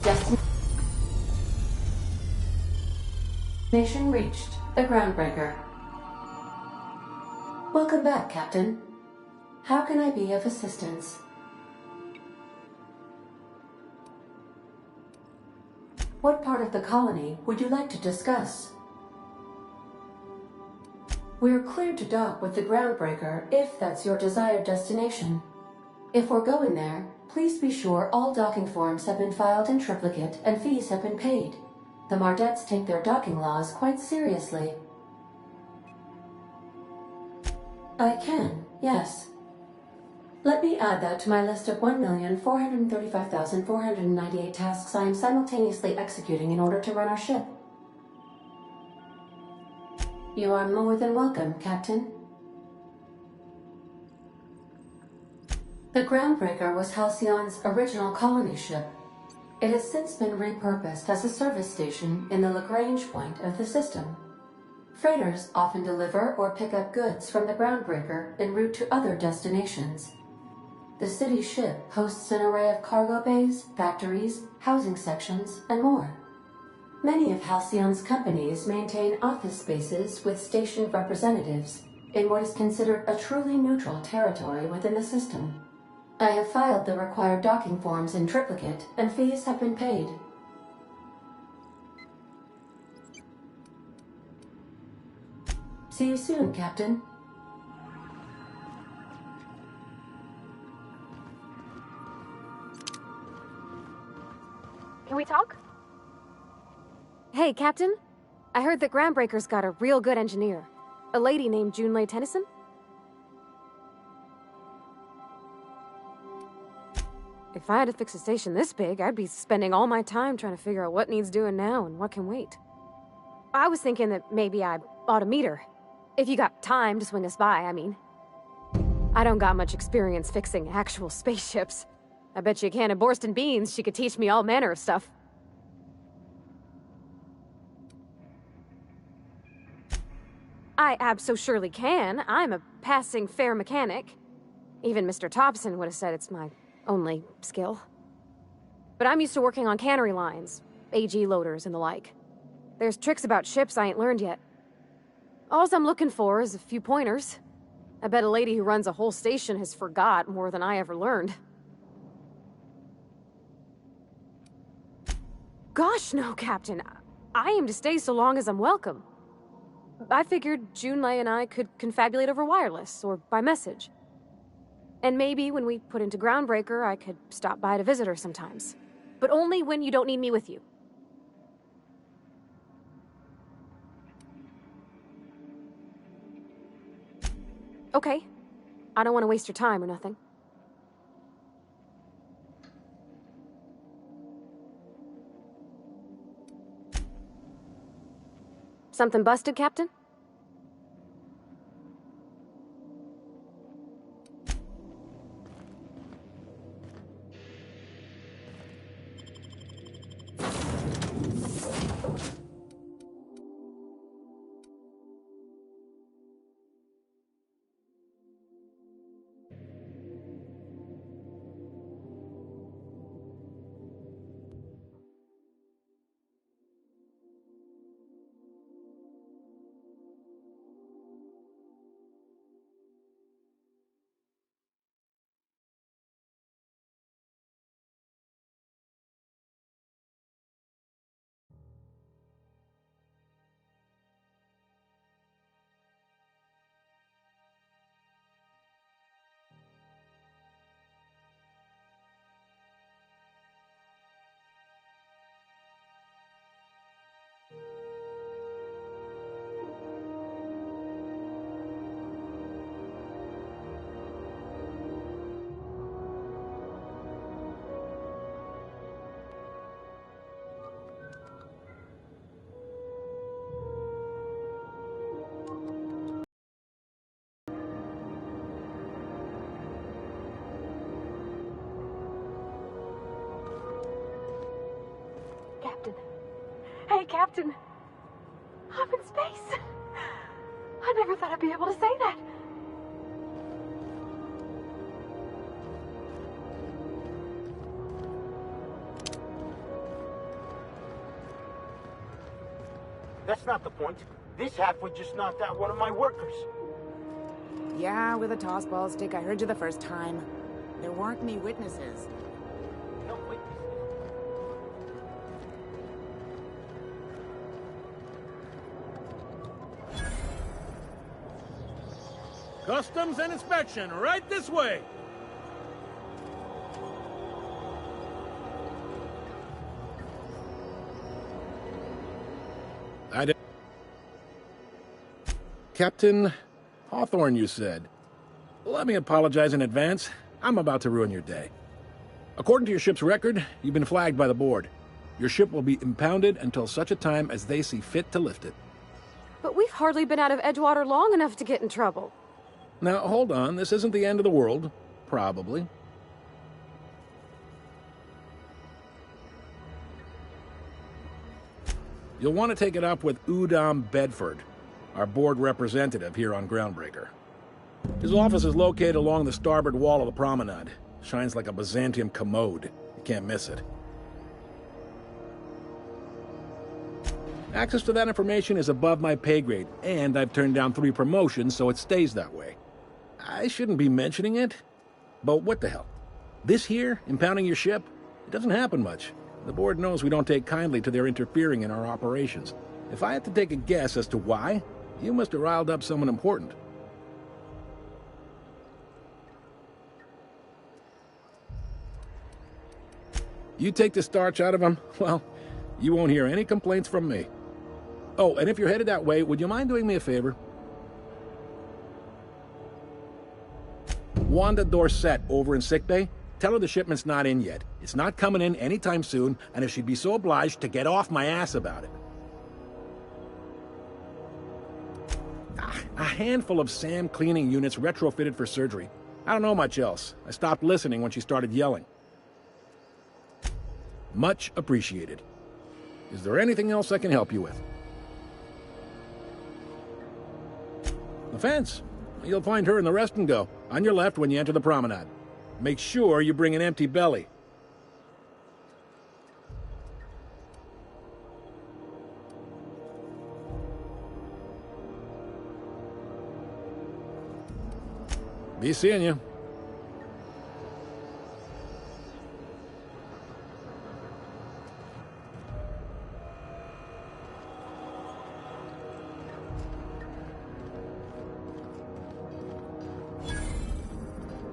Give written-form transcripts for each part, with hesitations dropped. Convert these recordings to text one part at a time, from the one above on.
Destination reached. The Groundbreaker. Welcome back, Captain. How can I be of assistance? What part of the colony would you like to discuss? We're cleared to dock with the Groundbreaker if that's your desired destination. If we're going there, please be sure all docking forms have been filed in triplicate and fees have been paid. The Mardettes take their docking laws quite seriously. I can, yes. Let me add that to my list of 1,435,498 tasks I am simultaneously executing in order to run our ship. You are more than welcome, Captain. The Groundbreaker was Halcyon's original colony ship. It has since been repurposed as a service station in the Lagrange point of the system. Freighters often deliver or pick up goods from the Groundbreaker en route to other destinations. The city ship hosts an array of cargo bays, factories, housing sections, and more. Many of Halcyon's companies maintain office spaces with stationed representatives in what is considered a truly neutral territory within the system. I have filed the required docking forms in triplicate, and fees have been paid. See you soon, Captain. Can we talk? Hey, Captain. I heard that Groundbreaker's got a real good engineer. A lady named Junlei Tennyson? If I had to fix a station this big, I'd be spending all my time trying to figure out what needs doing now and what can wait. I was thinking that maybe I ought to meet her. If you got time to swing us by, I mean. I don't got much experience fixing actual spaceships. I bet you a can of Borston beans she could teach me all manner of stuff. I abso-surely can. I'm a passing fair mechanic. Even Mr. Thompson would have said it's my only skill. But I'm used to working on cannery lines, AG loaders and the like. There's tricks about ships I ain't learned yet. All I'm looking for is a few pointers. I bet a lady who runs a whole station has forgot more than I ever learned. Gosh, no, Captain. I aim to stay so long as I'm welcome. I figured Junlei and I could confabulate over wireless, or by message. And maybe when we put into Groundbreaker, I could stop by to visit her sometimes. But only when you don't need me with you. Okay. I don't want to waste your time or nothing. Something busted, Captain? Captain. Hey, Captain. I'm in space. I never thought I'd be able to say that. That's not the point. This halfwit just knocked out one of my workers. Yeah, with a toss-ball stick. I heard you the first time. There weren't any witnesses. No witnesses. Customs and inspection, right this way! Captain Hawthorne, you said. Let me apologize in advance. I'm about to ruin your day. According to your ship's record, you've been flagged by the board. Your ship will be impounded until such a time as they see fit to lift it. But we've hardly been out of Edgewater long enough to get in trouble. Now, hold on. This isn't the end of the world. Probably. You'll want to take it up with Udom Bedford, our board representative here on Groundbreaker. His office is located along the starboard wall of the promenade. Shines like a Byzantium commode. You can't miss it. Access to that information is above my pay grade, and I've turned down 3 promotions, so it stays that way. I shouldn't be mentioning it, but what the hell? This here, impounding your ship, it doesn't happen much. The board knows we don't take kindly to their interfering in our operations. If I had to take a guess as to why, you must have riled up someone important. You take the starch out of them, well, you won't hear any complaints from me. Oh, and if you're headed that way, would you mind doing me a favor? Wanda Dorset over in sickbay, tell her the shipment's not in yet. It's not coming in anytime soon, and if she'd be so obliged to get off my ass about it. A handful of SAM cleaning units retrofitted for surgery. I don't know much else. I stopped listening when she started yelling. Much appreciated. Is there anything else I can help you with? The fence. You'll find her in the rest and go, on your left when you enter the promenade. Make sure you bring an empty belly. Be seeing you.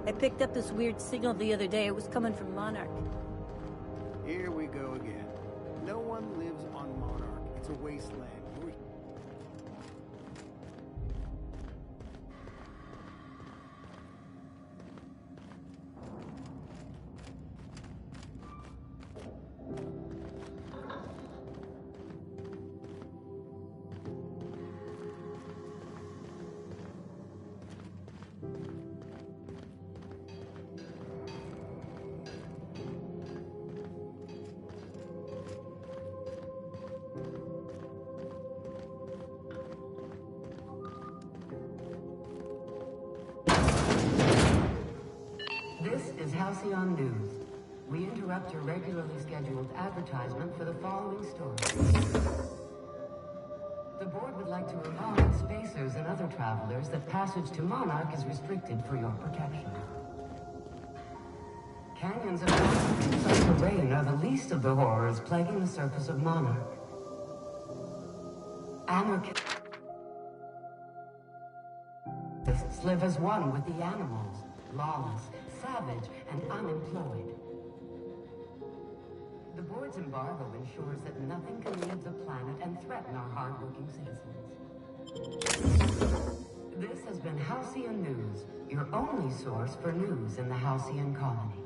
I picked up this weird signal the other day. It was coming from Monarch. Here we go again. No one lives on Monarch. It's a wasteland. This is Halcyon News. We interrupt your regularly scheduled advertisement for the following story. The board would like to remind spacers and other travelers that passage to Monarch is restricted for your protection. Canyons and mountains of terrain are the least of the horrors plaguing the surface of Monarch. Anarchists live as one with the animals, lawless, savage, and unemployed. The board's embargo ensures that nothing can leave the planet and threaten our hardworking citizens. This has been Halcyon News, your only source for news in the Halcyon colony.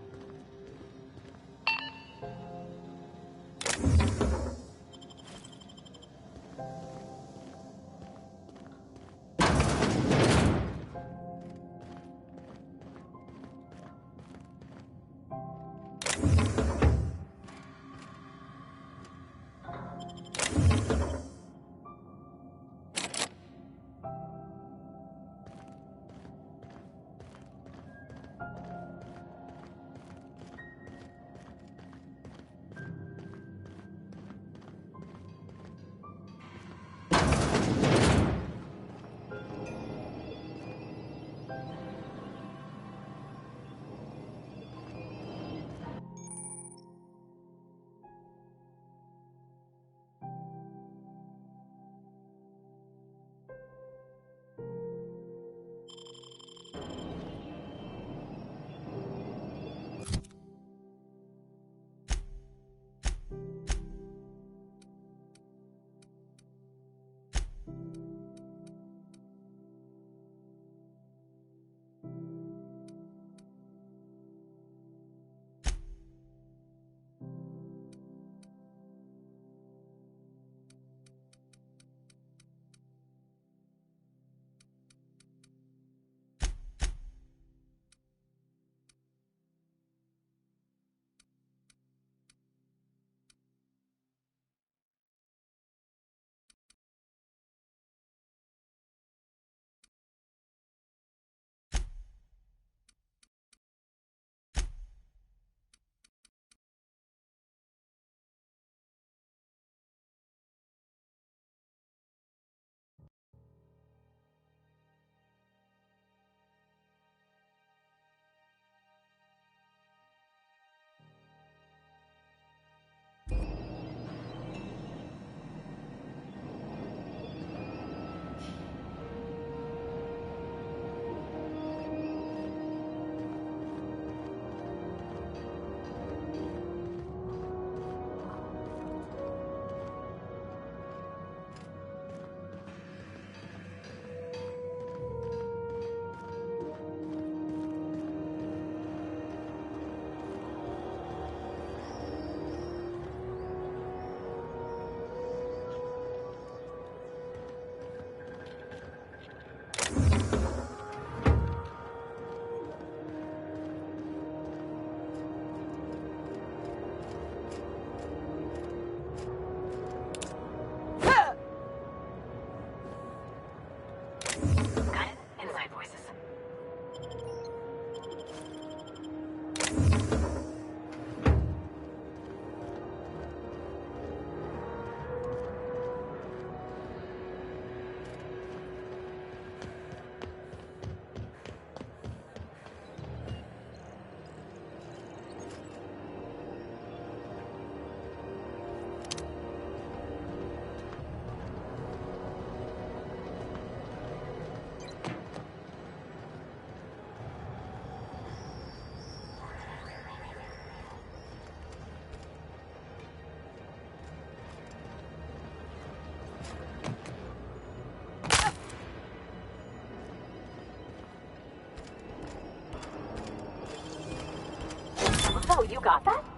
You got that?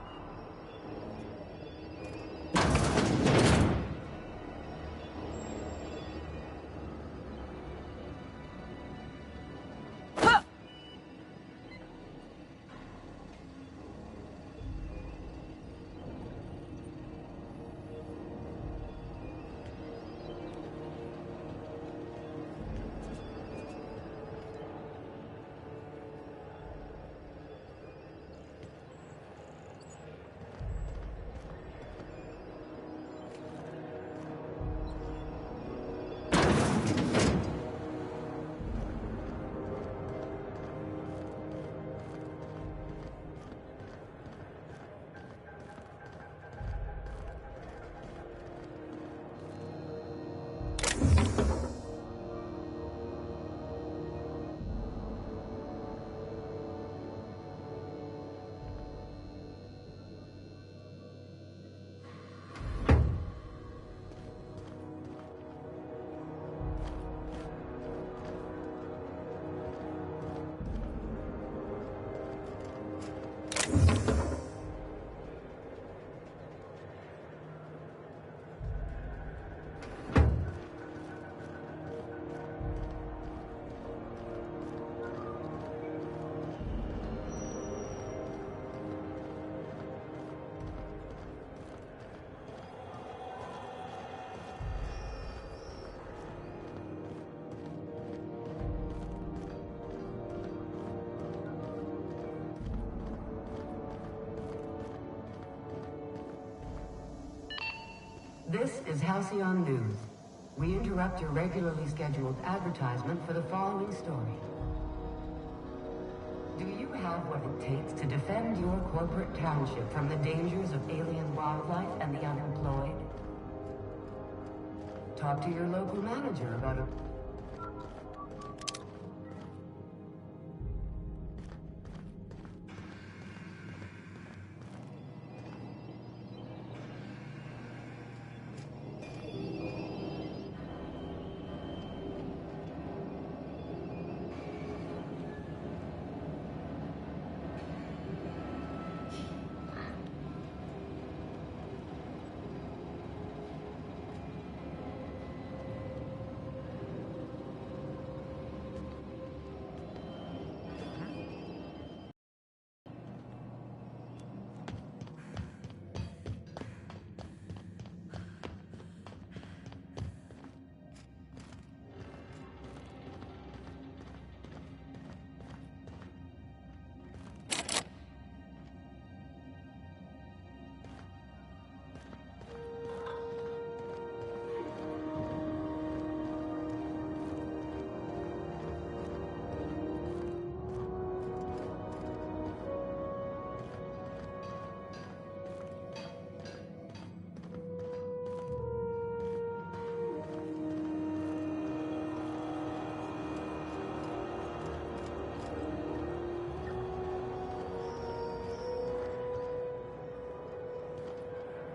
This is Halcyon News. We interrupt your regularly scheduled advertisement for the following story. Do you have what it takes to defend your corporate township from the dangers of alien wildlife and the unemployed? Talk to your local manager about a...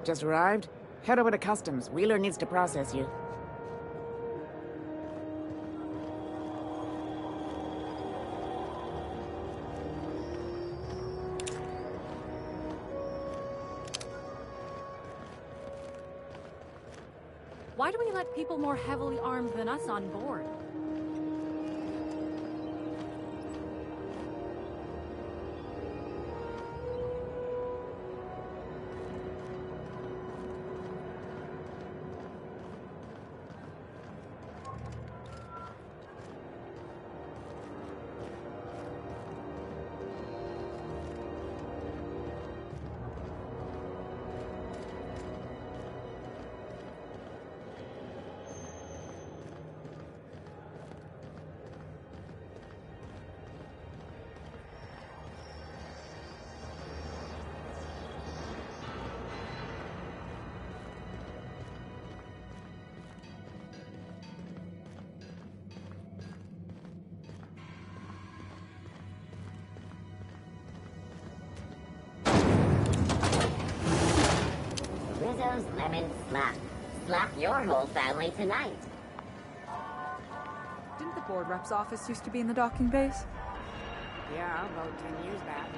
Just arrived? Head over to Customs. Wheeler needs to process you. Why do we let people more heavily armed than us on board? Rizzo's Lemon Slap. Slap your whole family tonight. Didn't the board rep's office used to be in the docking base? Yeah, about 10 years back.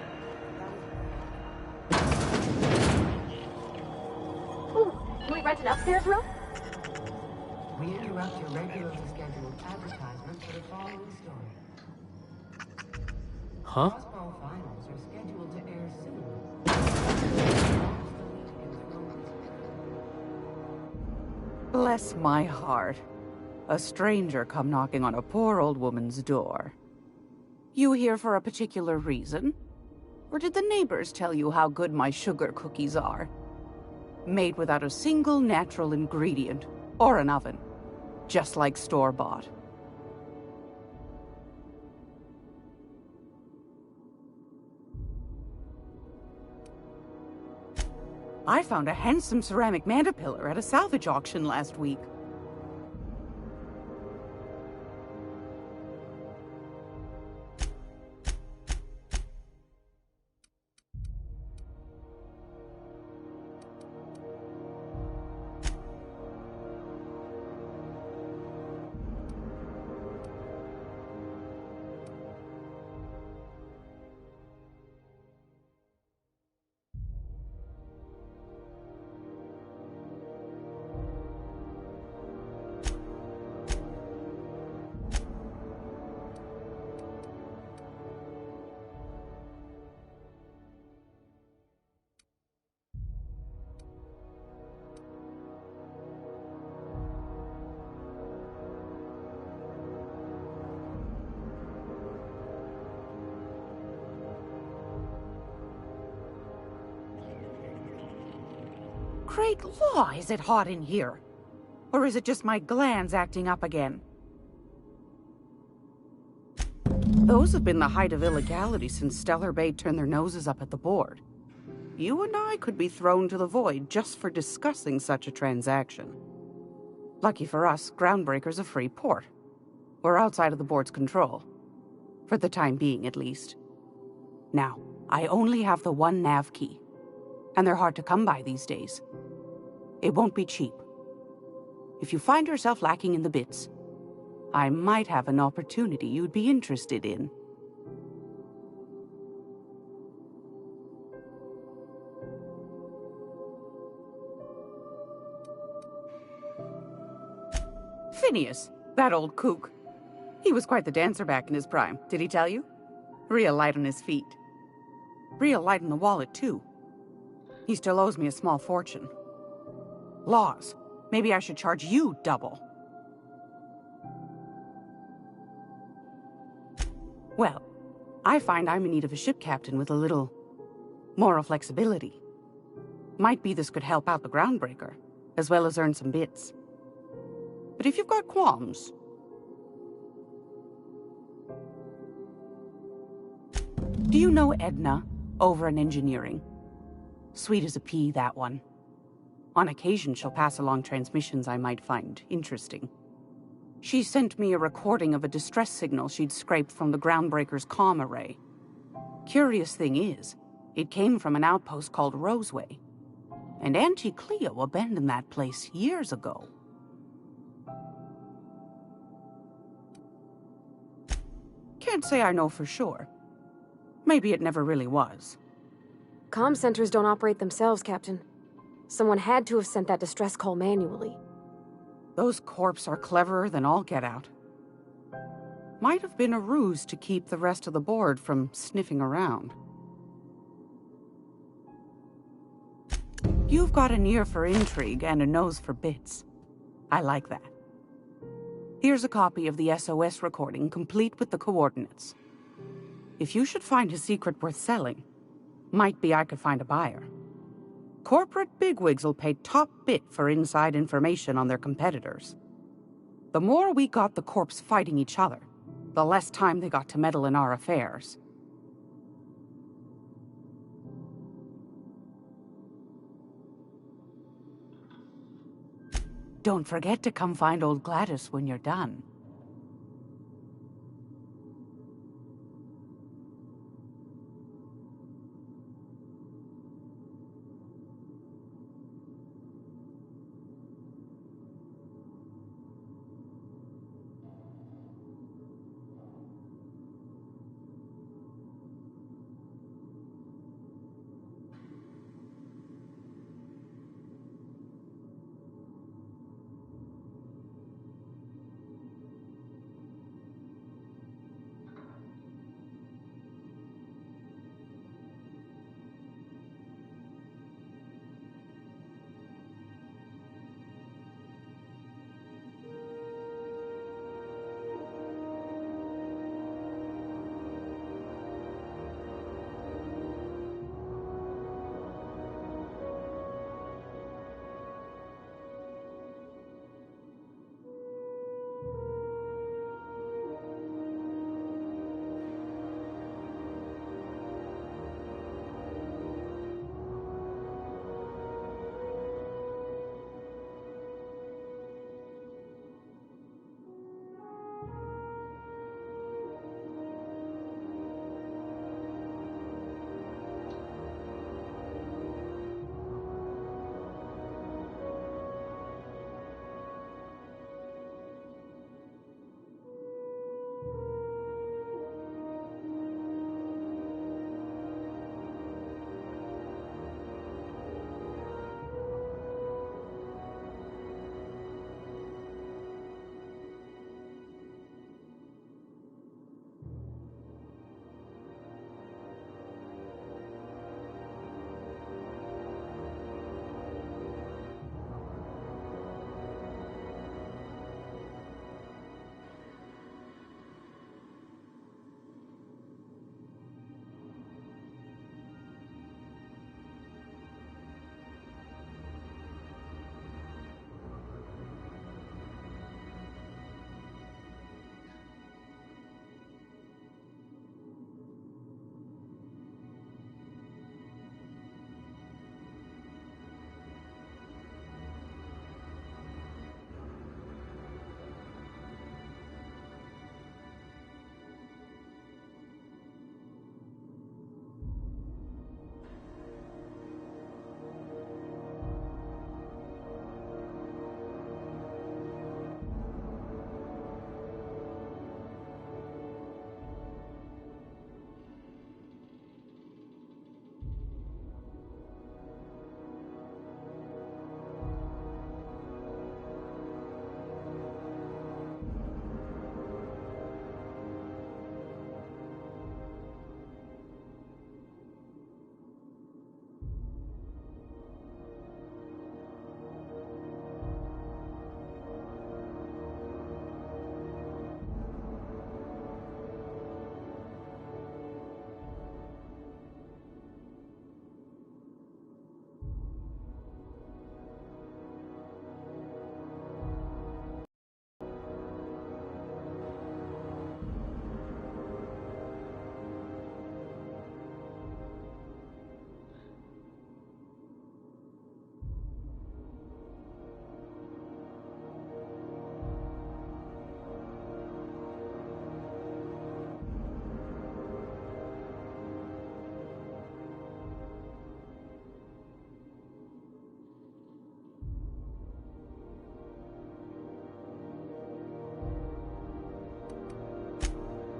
Can we rent an upstairs room? We interrupt your regularly scheduled advertisement for the following story. Huh? Crossbow finals are scheduled to air soon. Bless my heart. A stranger come knocking on a poor old woman's door. You here for a particular reason? Or did the neighbors tell you how good my sugar cookies are? Made without a single natural ingredient, or an oven. Just like store-bought. I found a handsome ceramic mandapillar at a salvage auction last week. Great law, is it hot in here? Or is it just my glands acting up again? Those have been the height of illegality since Stellar Bay turned their noses up at the board. You and I could be thrown to the void just for discussing such a transaction. Lucky for us, Groundbreaker's a free port. We're outside of the board's control. For the time being, at least. Now, I only have the one nav key. And they're hard to come by these days. It won't be cheap. If you find yourself lacking in the bits, I might have an opportunity you'd be interested in. Phineas, that old kook. He was quite the dancer back in his prime, did he tell you? Real light on his feet. Real light in the wallet, too. He still owes me a small fortune. Laws. Maybe I should charge you double. Well, I find I'm in need of a ship captain with a little moral flexibility. Might be this could help out the Groundbreaker, as well as earn some bits. But if you've got qualms... Do you know Edna, over in engineering? Sweet as a pea, that one. On occasion, she'll pass along transmissions I might find interesting. She sent me a recording of a distress signal she'd scraped from the Groundbreaker's comm array. Curious thing is, it came from an outpost called Roseway. And Auntie Cleo abandoned that place years ago. Can't say I know for sure. Maybe it never really was. Comm centers don't operate themselves, Captain. Someone had to have sent that distress call manually. Those corps are cleverer than all get out. Might have been a ruse to keep the rest of the board from sniffing around. You've got an ear for intrigue and a nose for bits. I like that. Here's a copy of the SOS recording, complete with the coordinates. If you should find a secret worth selling, might be I could find a buyer. Corporate bigwigs will pay top bit for inside information on their competitors. The more we got the corps fighting each other, the less time they got to meddle in our affairs. Don't forget to come find old Gladys when you're done.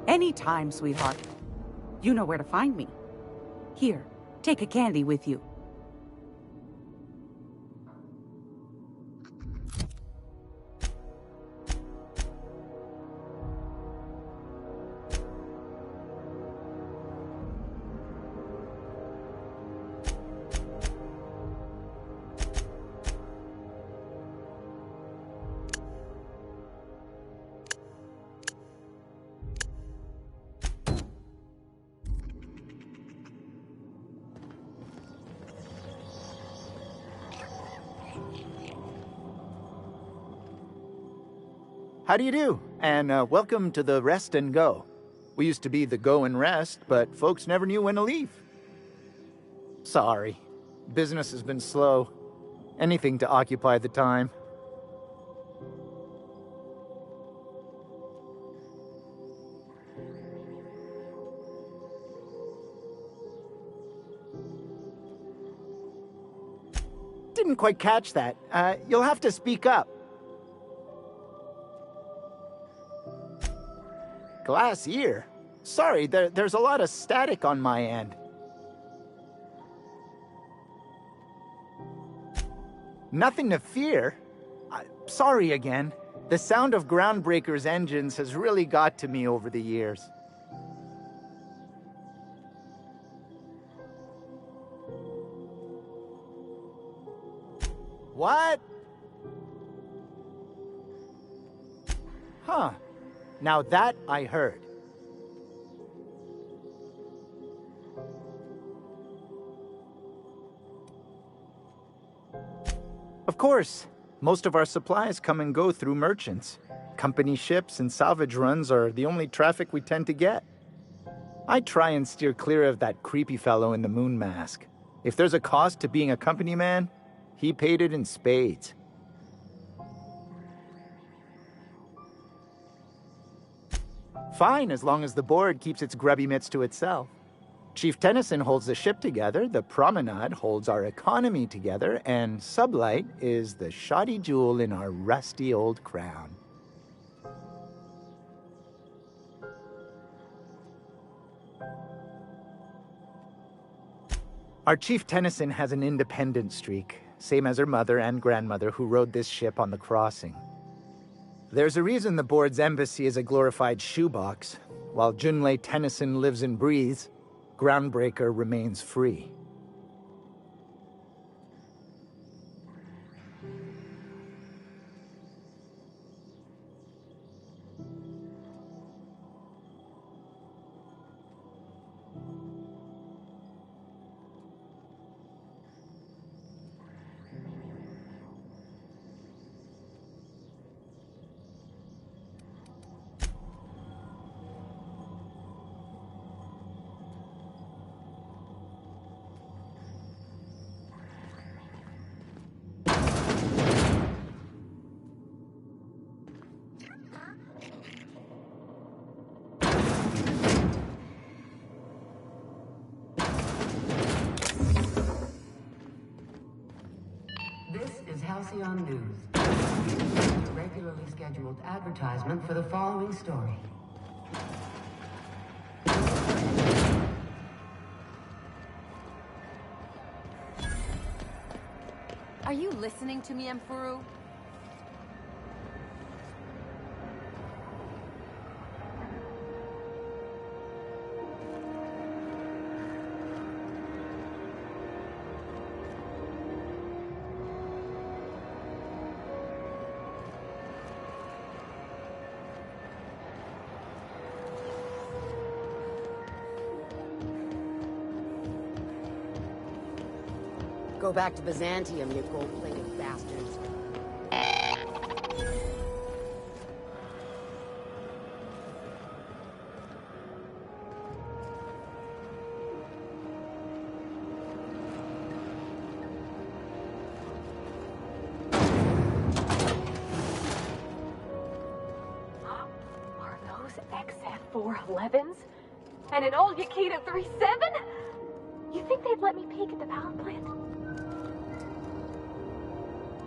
Anytime, sweetheart. You know where to find me. Here, take a candy with you. How do you do? And welcome to the Rest and Go. We used to be the Go and Rest, but folks never knew when to leave. Sorry. Business has been slow. Anything to occupy the time. Didn't quite catch that. You'll have to speak up. Glass ear? Sorry, there's a lot of static on my end. Nothing to fear? Sorry again. The sound of Groundbreaker's engines has really got to me over the years. What? Huh. Now that I heard. Of course, most of our supplies come and go through merchants. Company ships and salvage runs are the only traffic we tend to get. I try and steer clear of that creepy fellow in the moon mask. If there's a cost to being a company man, he paid it in spades. Fine, as long as the board keeps its grubby mitts to itself. Chief Tennyson holds the ship together, the Promenade holds our economy together, and Sublight is the shoddy jewel in our rusty old crown. Our Chief Tennyson has an independent streak, same as her mother and grandmother who rode this ship on the crossing. There's a reason the board's embassy is a glorified shoebox. While Junlei Tennyson lives and breathes, Groundbreaker remains free. Halcyon News. A regularly scheduled advertisement for the following story. Are you listening to me, Emperor? Go back to Byzantium, you gold-plated bastards. Are those XF411s? And an old Yakita 37? You think they'd let me peek at the power plant?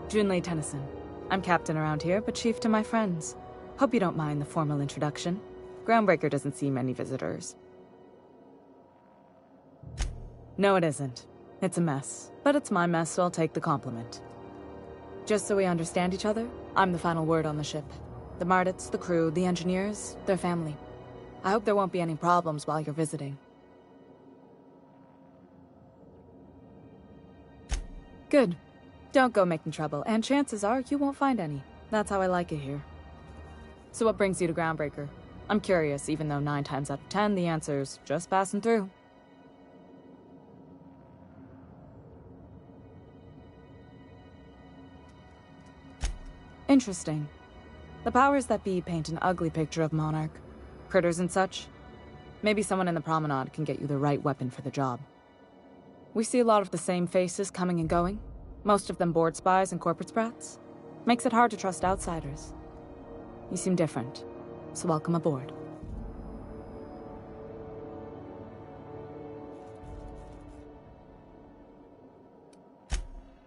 Junlei Tennyson. I'm captain around here, but chief to my friends. Hope you don't mind the formal introduction. Groundbreaker doesn't see many visitors. No, it isn't. It's a mess. But it's my mess, so I'll take the compliment. Just so we understand each other, I'm the final word on the ship. The Mardits, the crew, the engineers, their family. I hope there won't be any problems while you're visiting. Good. Don't go making trouble, and chances are you won't find any. That's how I like it here. So what brings you to Groundbreaker? I'm curious, even though 9 times out of 10 the answer's just passing through. Interesting. The powers that be paint an ugly picture of Monarch. Critters and such. Maybe someone in the promenade can get you the right weapon for the job. We see a lot of the same faces coming and going. Most of them board spies and corporate sprats. Makes it hard to trust outsiders. You seem different, so welcome aboard.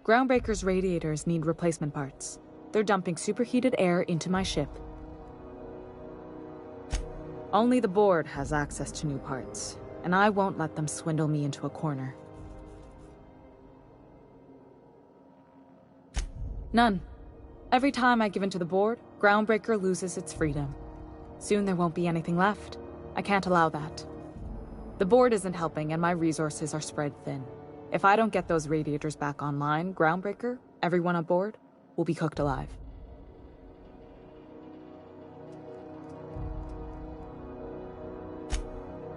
Groundbreaker's radiators need replacement parts. They're dumping superheated air into my ship. Only the board has access to new parts, and I won't let them swindle me into a corner. None. Every time I give in to the board, Groundbreaker loses its freedom. Soon there won't be anything left. I can't allow that. The board isn't helping, and my resources are spread thin. If I don't get those radiators back online, Groundbreaker, everyone on board, will be cooked alive.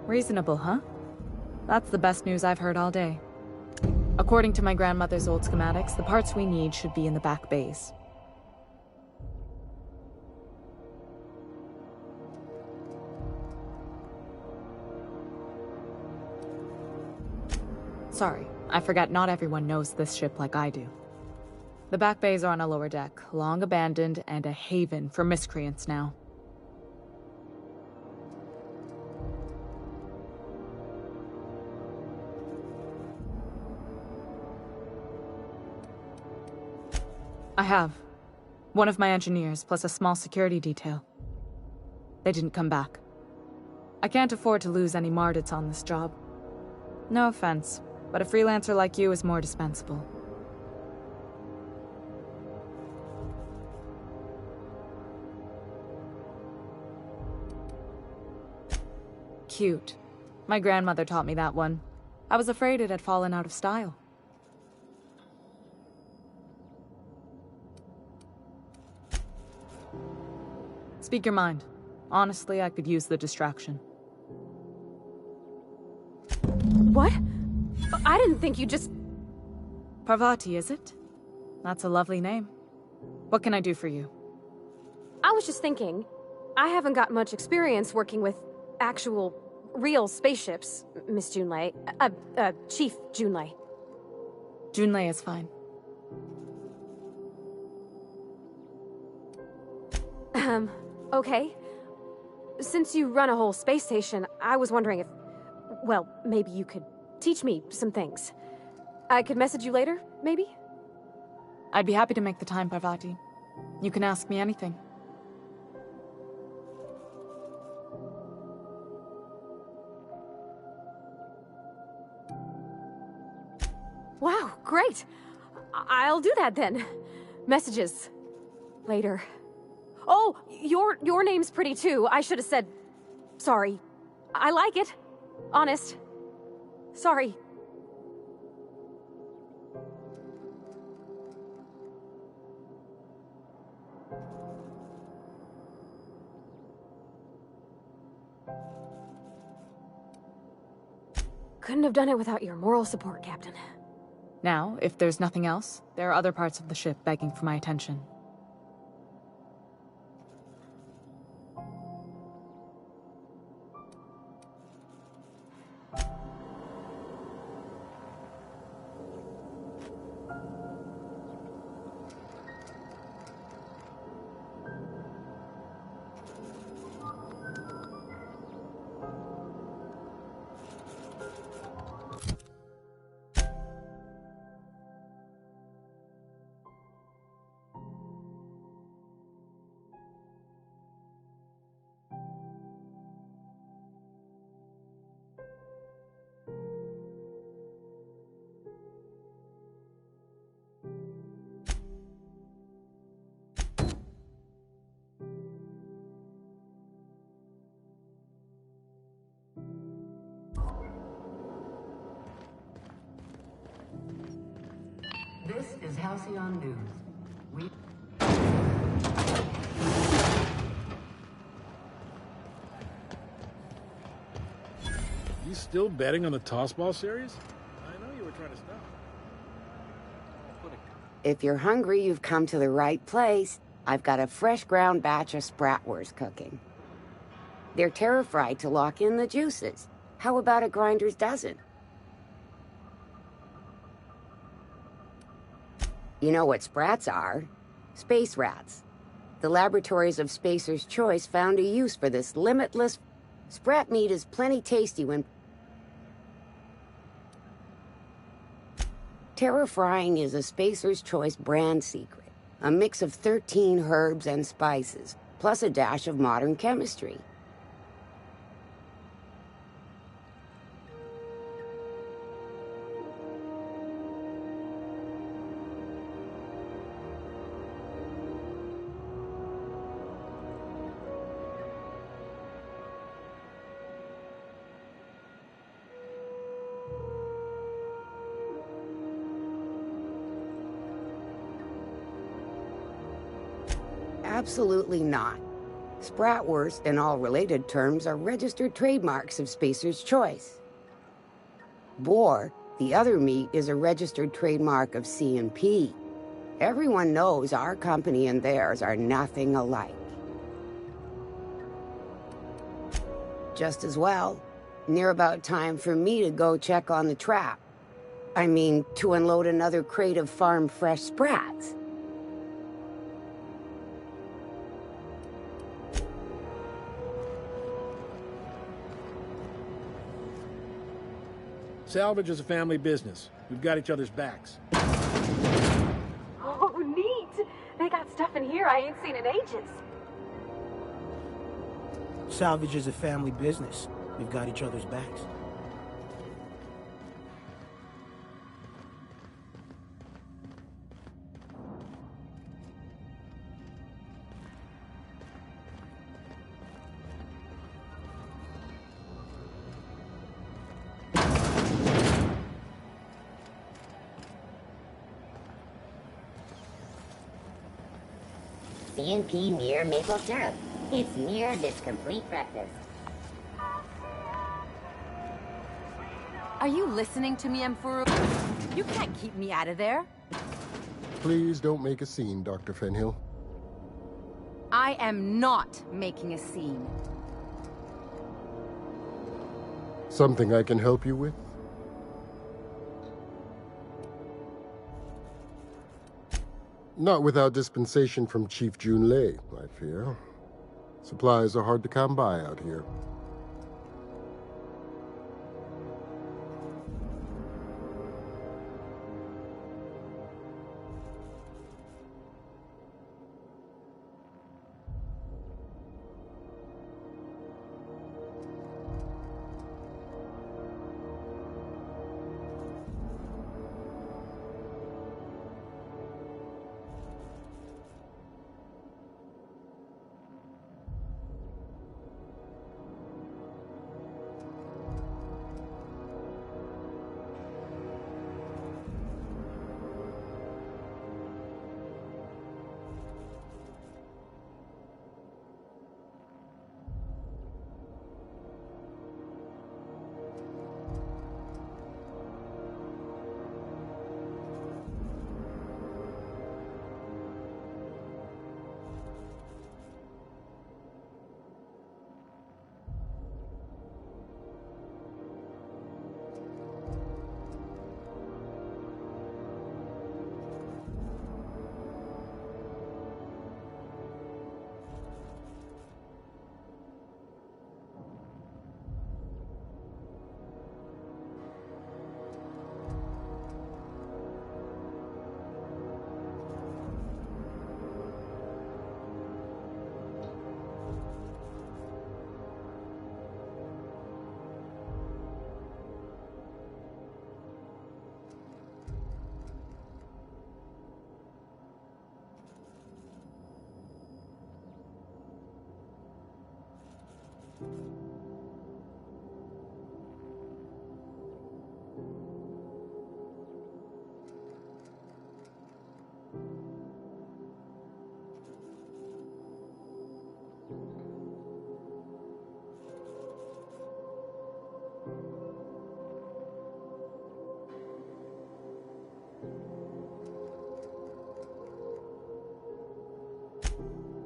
Reasonable, huh? That's the best news I've heard all day. According to my grandmother's old schematics, the parts we need should be in the back bays. Sorry, I forgot not everyone knows this ship like I do. The back bays are on a lower deck, long abandoned and a haven for miscreants now. I have. One of my engineers, plus a small security detail. They didn't come back. I can't afford to lose any Mardits on this job. No offense, but a freelancer like you is more dispensable. Cute. My grandmother taught me that one. I was afraid it had fallen out of style. Speak your mind. Honestly, I could use the distraction. What? I didn't think you just... Parvati, is it? That's a lovely name. What can I do for you? I was just thinking, I haven't got much experience working with actual, real spaceships, Miss Junlei. Chief Junlei. Junlei is fine. Okay. Since you run a whole space station, I was wondering if... Well, maybe you could teach me some things. I could message you later, maybe? I'd be happy to make the time, Parvati. You can ask me anything. Wow, great! I'll do that then. Messages. Later. Oh, your name's pretty too. I should have said... Sorry. I like it. Honest. Sorry. Couldn't have done it without your moral support, Captain. Now, if there's nothing else, there are other parts of the ship begging for my attention. This is Halcyon News. We... You still betting on the tossball series? I know you were trying to stop. If you're hungry, you've come to the right place. I've got a fresh ground batch of spratwurst cooking. They're terra-fried to lock in the juices. How about a grinder's dozen? You know what sprats are? Space rats. The laboratories of Spacer's Choice found a use for this limitless... Sprat meat is plenty tasty when... Terra-frying is a Spacer's Choice brand secret. A mix of 13 herbs and spices, plus a dash of modern chemistry. Absolutely not. Spratwurst and all related terms are registered trademarks of Spacer's Choice. Boar, the other meat, is a registered trademark of C&P. Everyone knows our company and theirs are nothing alike. Just as well, near about time for me to go check on the trap. I mean, to unload another crate of farm-fresh sprats. Salvage is a family business. We've got each other's backs. Oh, neat! They got stuff in here I ain't seen in ages. Salvage is a family business. We've got each other's backs. C&P near maple syrup. It's near this complete breakfast. Are you listening to me, Emperor? You can't keep me out of there. Please don't make a scene, Dr. Fenhill. I am not making a scene. Something I can help you with? Not without dispensation from Chief Junlei, I fear. Supplies are hard to come by out here.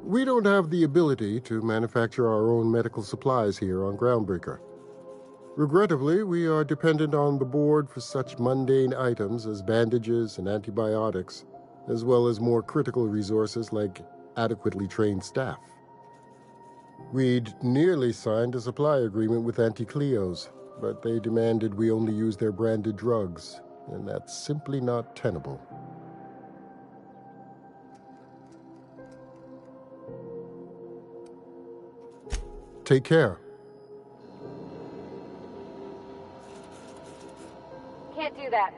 We don't have the ability to manufacture our own medical supplies here on Groundbreaker. Regrettably, we are dependent on the board for such mundane items as bandages and antibiotics, as well as more critical resources like adequately trained staff. We'd nearly signed a supply agreement with Anti-Cleos, but they demanded we only use their branded drugs, and that's simply not tenable. Take care. Can't do that.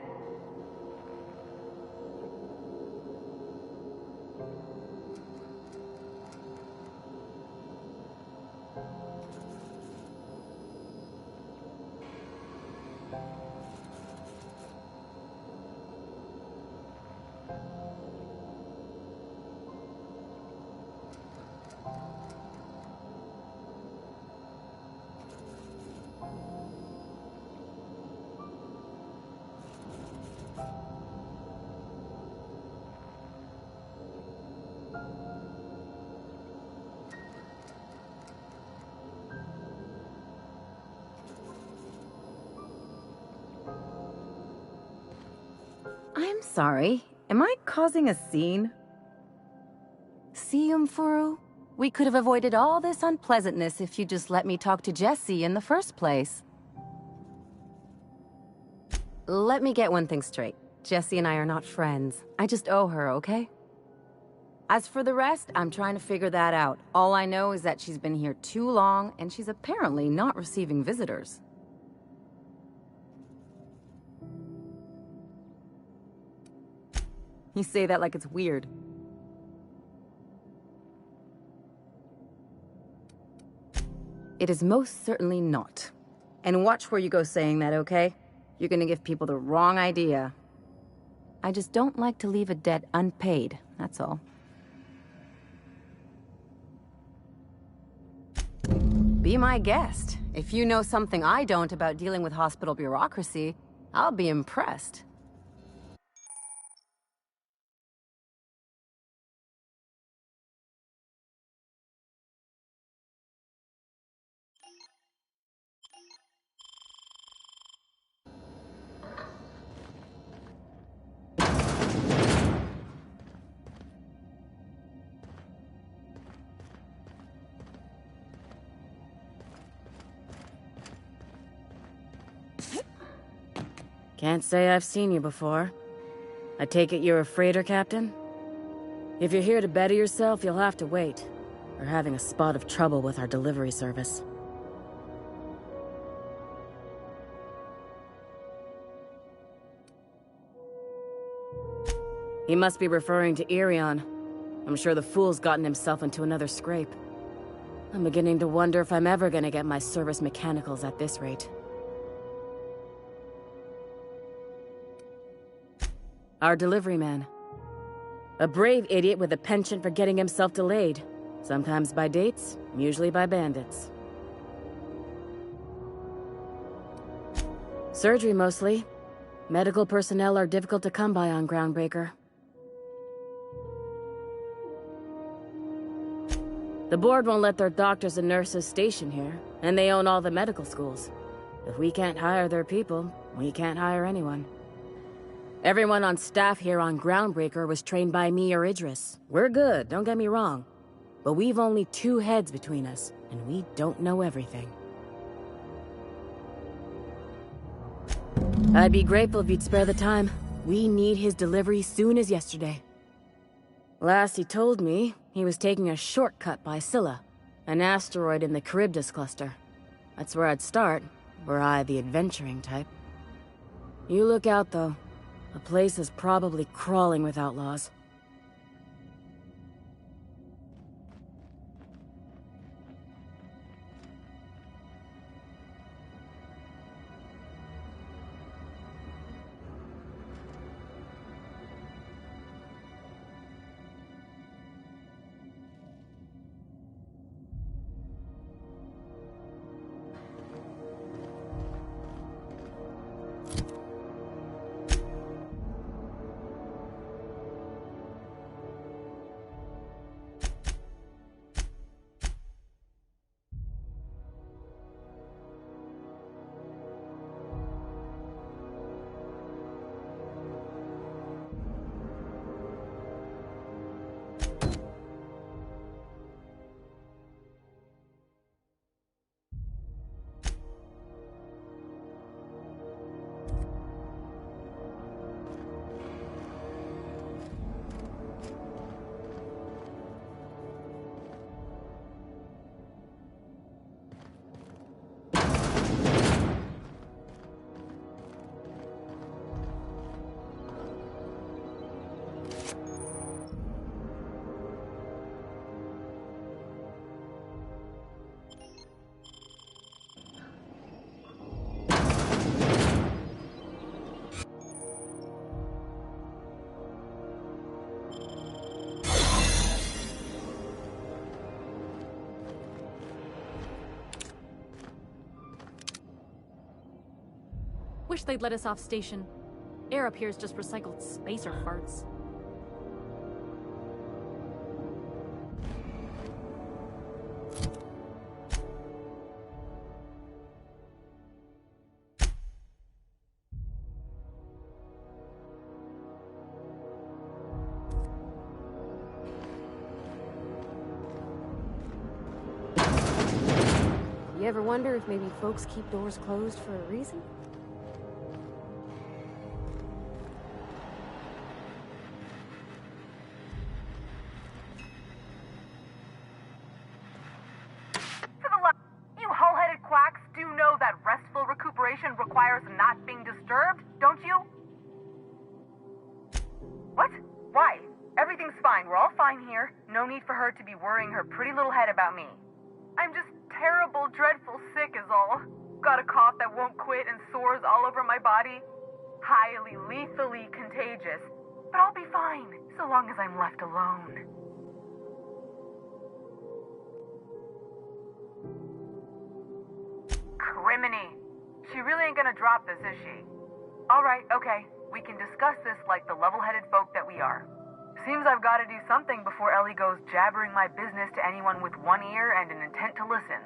I'm sorry. Am I causing a scene? See, Umfuru? We could have avoided all this unpleasantness if you just let me talk to Jessie in the first place. Let me get one thing straight. Jessie and I are not friends. I just owe her, okay? As for the rest, I'm trying to figure that out. All I know is that she's been here too long, and she's apparently not receiving visitors. You say that like it's weird. It is most certainly not. And watch where you go saying that, okay? You're gonna give people the wrong idea. I just don't like to leave a debt unpaid, that's all. Be my guest. If you know something I don't about dealing with hospital bureaucracy, I'll be impressed. Can't say I've seen you before. I take it you're a freighter captain? If you're here to better yourself, you'll have to wait. We're having a spot of trouble with our delivery service. He must be referring to Irion. I'm sure the fool's gotten himself into another scrape. I'm beginning to wonder if I'm ever gonna get my service mechanicals at this rate. Our delivery man. A brave idiot with a penchant for getting himself delayed. Sometimes by dates, usually by bandits. Surgery mostly. Medical personnel are difficult to come by on Groundbreaker. The board won't let their doctors and nurses station here, and they own all the medical schools. If we can't hire their people, we can't hire anyone. Everyone on staff here on Groundbreaker was trained by me or Idris. We're good, don't get me wrong. But we've only 2 heads between us, and we don't know everything. I'd be grateful if you'd spare the time. We need his delivery soon as yesterday. Last he told me, he was taking a shortcut by Scylla, an asteroid in the Charybdis cluster. That's where I'd start, were I the adventuring type. You look out, though. The place is probably crawling with outlaws. wish they'd let us off station. Air up here is just recycled spacer farts. You ever wonder if maybe folks keep doors closed for a reason? You hull-headed quacks do know that restful recuperation requires not being disturbed, don't you? What? Why? Everything's fine. We're all fine here. No need for her to be worrying her pretty little head about me. I'm just terrible, dreadful sick is all. Got a cough that won't quit and sores all over my body. Highly, lethally contagious. But I'll be fine, so long as I'm left alone. Criminy. She really ain't gonna drop this, is she? Alright, okay. We can discuss this like the level-headed folk that we are. Seems I've got to do something before Ellie goes jabbering my business to anyone with one ear and an intent to listen.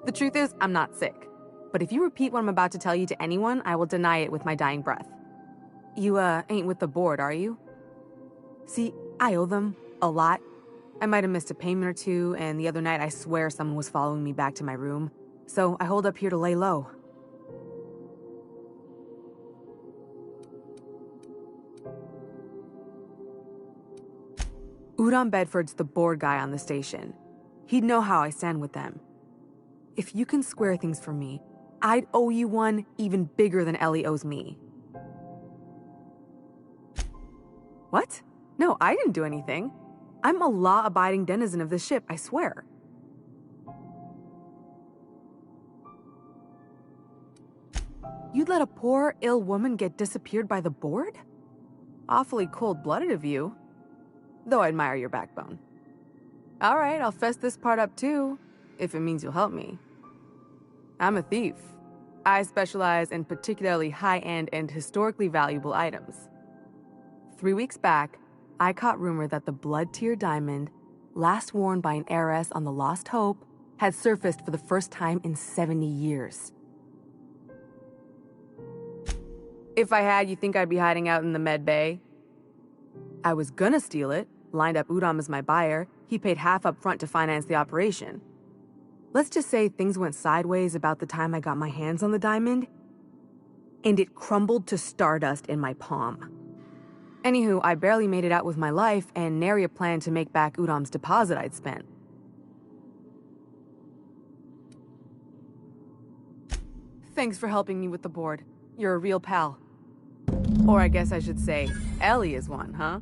The truth is, I'm not sick. But if you repeat what I'm about to tell you to anyone, I will deny it with my dying breath. You, ain't with the board, are you? See, I owe them a lot. I might have missed a payment or two, and the other night I swear someone was following me back to my room. So I hold up here to lay low. Udon Bedford's the board guy on the station. He'd know how I stand with them. If you can square things for me, I'd owe you one even bigger than Ellie owes me. What? No, I didn't do anything. I'm a law-abiding denizen of this ship, I swear. You'd let a poor, ill woman get disappeared by the board? Awfully cold-blooded of you. Though I admire your backbone. All right, I'll fess this part up too, if it means you'll help me. I'm a thief. I specialize in particularly high-end and historically valuable items. 3 weeks back, I caught rumor that the blood-tier diamond, last worn by an heiress on the Lost Hope, had surfaced for the first time in 70 years. If I had, you think I'd be hiding out in the med bay? I was gonna steal it, lined up Udom as my buyer. He paid half up front to finance the operation. Let's just say things went sideways about the time I got my hands on the diamond, and it crumbled to stardust in my palm. Anywho, I barely made it out with my life, and nary a plan to make back Udom's deposit I'd spent. Thanks for helping me with the board. You're a real pal. Or I guess I should say, Ellie is one, huh?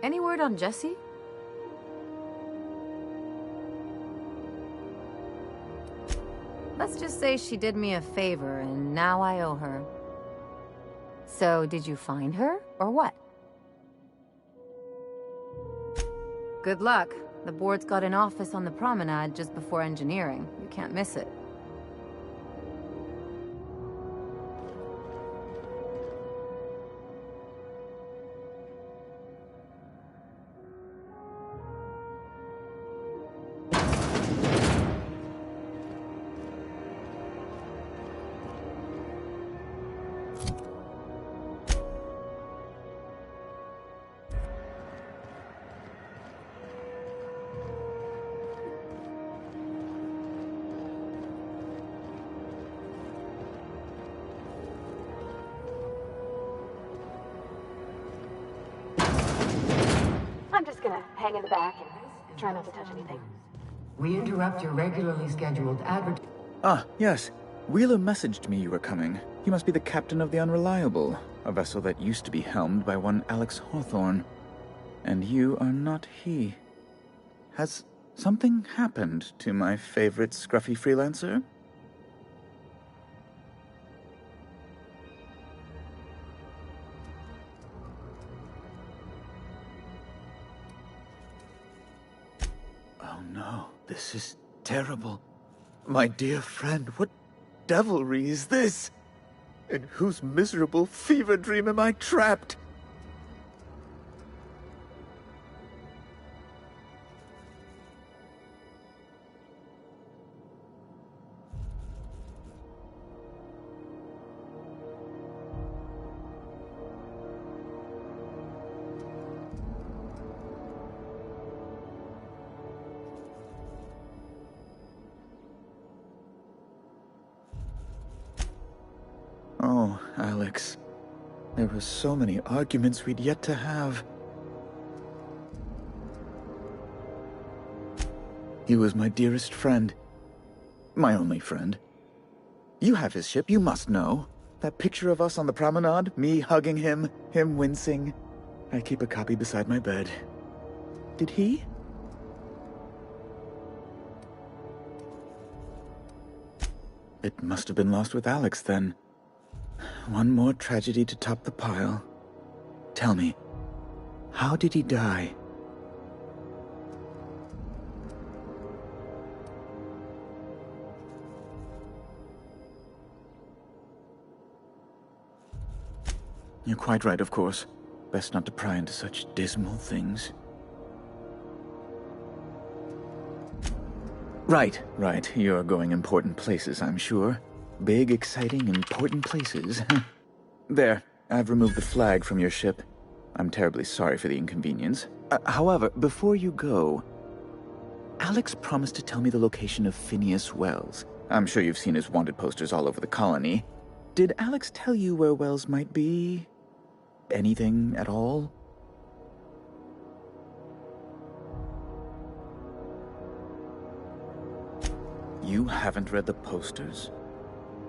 Any word on Jessie? Let's just say she did me a favor, and now I owe her. So, did you find her, or what? Good luck. The board's got an office on the promenade just before engineering. You can't miss it. I'm just gonna hang in the back and try not to touch anything. We interrupt your regularly scheduled advert. Ah, yes. Wheeler messaged me you were coming. He must be the captain of the Unreliable, a vessel that used to be helmed by one Alex Hawthorne. And you are not he. Has something happened to my favorite scruffy freelancer? Oh no, this is terrible. My dear friend, what devilry is this? In whose miserable fever dream am I trapped? Oh, Alex. There were so many arguments we'd yet to have. He was my dearest friend. My only friend. You have his ship, you must know. That picture of us on the promenade, me hugging him, him wincing. I keep a copy beside my bed. Did he? It must have been lost with Alex, then. One more tragedy to top the pile. Tell me, how did he die? You're quite right, of course. Best not to pry into such dismal things. Right. You're going important places, I'm sure. Big, exciting, important places. There, I've removed the flag from your ship. I'm terribly sorry for the inconvenience. However, before you go, Alex promised to tell me the location of Phineas Wells. I'm sure you've seen his wanted posters all over the colony. Did Alex tell you where Wells might be? Anything at all? You haven't read the posters?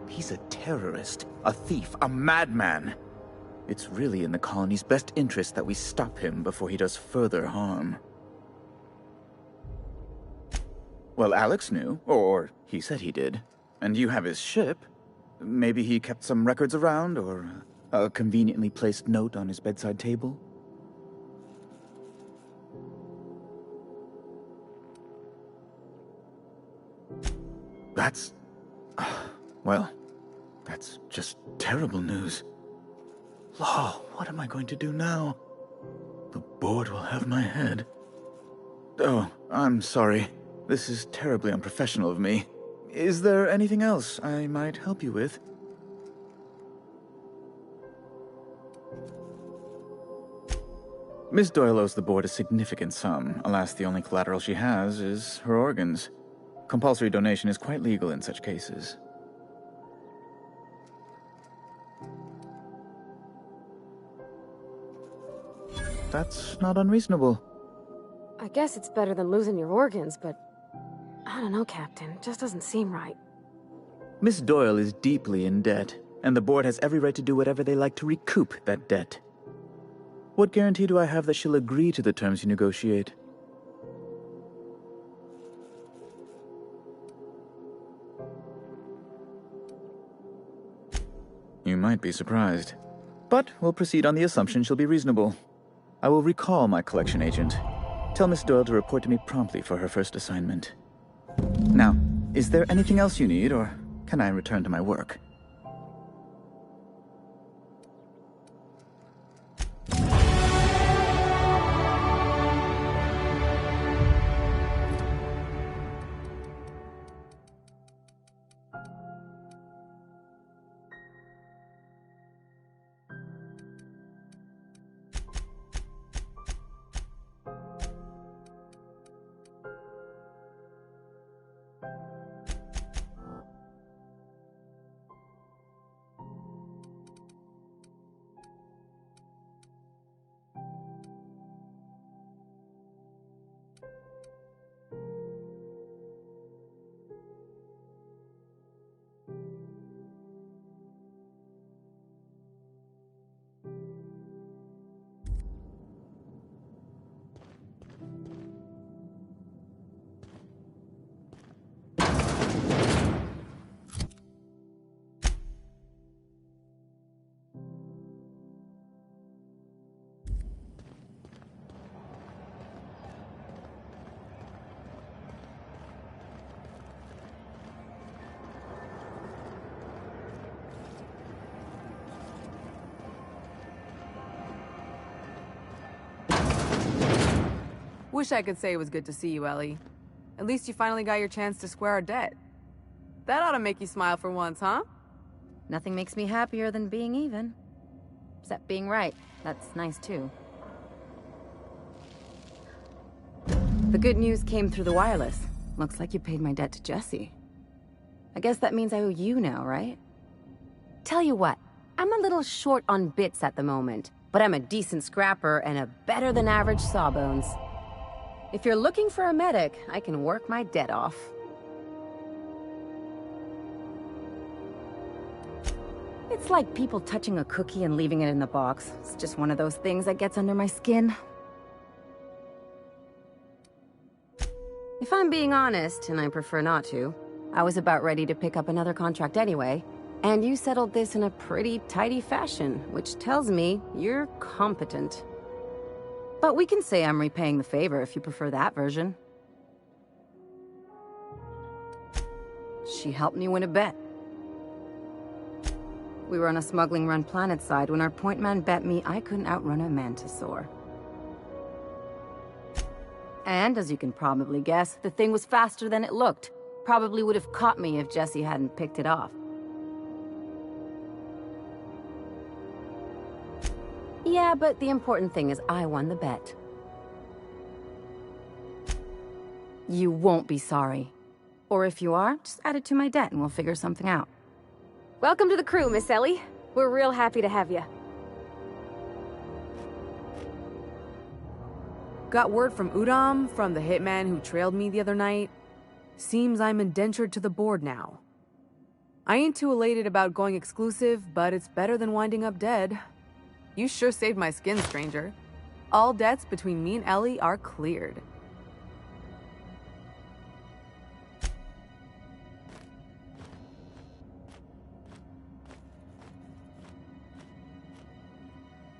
He's a terrorist, a thief, a madman. It's really in the colony's best interest that we stop him before he does further harm. Well, Alex knew, or he said he did. And you have his ship. Maybe he kept some records around, or a conveniently placed note on his bedside table? That's... well, that's just terrible news. Law, what am I going to do now? The board will have my head. Oh, I'm sorry. This is terribly unprofessional of me. Is there anything else I might help you with? Miss Doyle owes the board a significant sum. Alas, the only collateral she has is her organs. Compulsory donation is quite legal in such cases. That's not unreasonable. I guess it's better than losing your organs, but I don't know, Captain. It just doesn't seem right. Miss Doyle is deeply in debt, and the board has every right to do whatever they like to recoup that debt. What guarantee do I have that she'll agree to the terms you negotiate? You might be surprised. But we'll proceed on the assumption she'll be reasonable. I will recall my collection agent. Tell Miss Doyle to report to me promptly for her first assignment. Now, is there anything else you need, or can I return to my work? Wish I could say it was good to see you, Ellie. At least you finally got your chance to square our debt. That ought to make you smile for once, huh? Nothing makes me happier than being even. Except being right. That's nice, too. The good news came through the wireless. Looks like you paid my debt to Jesse. I guess that means I owe you now, right? Tell you what, I'm a little short on bits at the moment, but I'm a decent scrapper and a better-than-average sawbones. If you're looking for a medic, I can work my debt off. It's like people touching a cookie and leaving it in the box. It's just one of those things that gets under my skin. If I'm being honest, and I prefer not to, I was about ready to pick up another contract anyway, and you settled this in a pretty tidy fashion, which tells me you're competent. But we can say I'm repaying the favor if you prefer that version. She helped me win a bet. We were on a smuggling run planetside when our point man bet me I couldn't outrun a mantisaur. And, as you can probably guess, the thing was faster than it looked. Probably would have caught me if Jesse hadn't picked it off. Yeah, but the important thing is I won the bet. You won't be sorry. Or if you are, just add it to my debt and we'll figure something out. Welcome to the crew, Miss Ellie. We're real happy to have you. Got word from Udam, from the hitman who trailed me the other night. Seems I'm indentured to the board now. I ain't too elated about going exclusive, but it's better than winding up dead. You sure saved my skin, stranger. All debts between me and Ellie are cleared.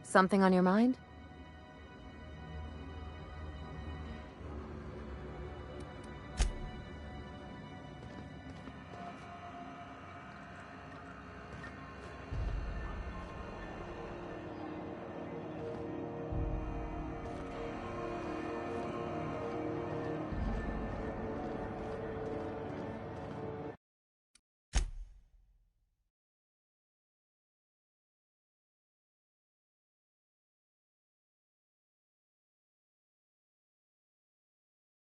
Something on your mind?